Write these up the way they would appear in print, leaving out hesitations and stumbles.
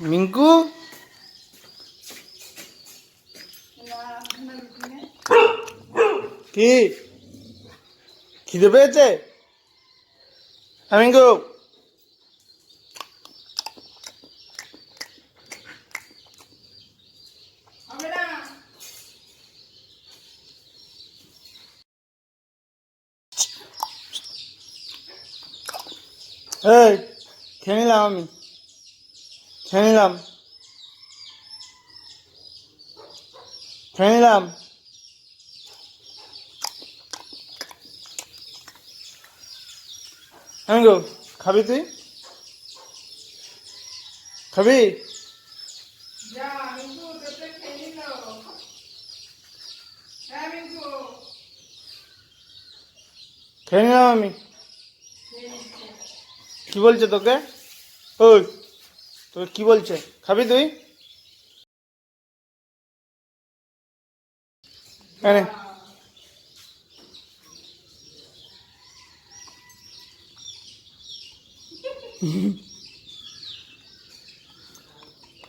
মিঙ্কু কি খিদে পেয়েছে? মিঙ্কু এই খেয়ে নিলাম, আমি খেয়ে নিলাম, খেয়ে নিলাম। মিঙ্কু খাবি? তুই খাবি? খেয়ে নিলাম আমি। কি বলছে তোকে? ওই তোকে কি বলছে? খাবি তুই? এনে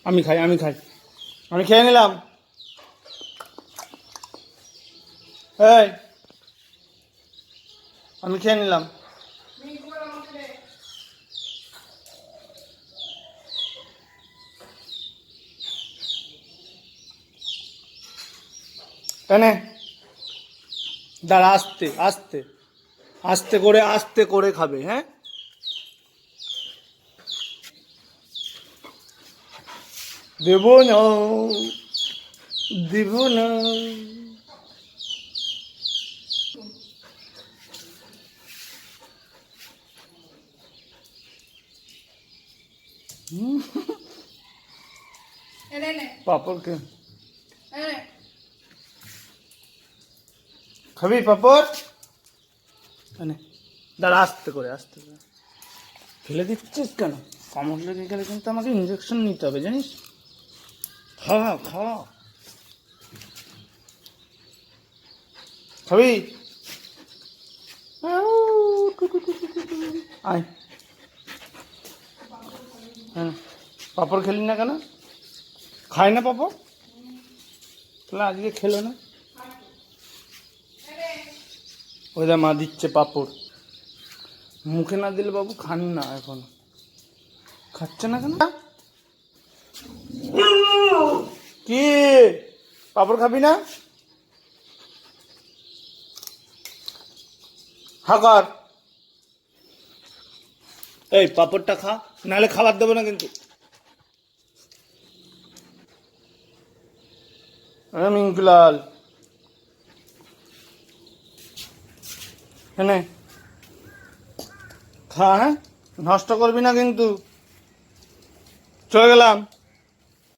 আমি খাই, আমি খাই, আমি খেয়ে নিলাম। এই আমি খেয়ে নিলাম। এনে দাঁড়া, আস্তে আস্তে আস্তে করে খাবে, হ্যাঁ? দেবো না, দেবো না। পাপড় কে খাবি? পাপড় এনে দাঁড়া, আস্তে করে ফেলে দিচ্ছিস কেন? কামড় লেগে গেলে কিন্তু আমাকে ইঞ্জেকশন নিতে হবে, জানিস? খা খা, খাবি? আয়, হ্যাঁ। পাপড় খেলি না কেন? খায় না পাপড়? তাহলে আজকে খেলো না? ওইটা মা দিচ্ছে পাপড়, মুখে না দিলে বাবু খান না। এখন খাচ্ছে না কেন? কি পাপড় খাবি না? হা কর। এই পাপড়টা খা, নাহলে খাবার দেবো না কিন্তু। মিঙ্কুলাল হ্যাঁ, খা, হ্যাঁ? নষ্ট করবি না কিন্তু। চলে গেলাম।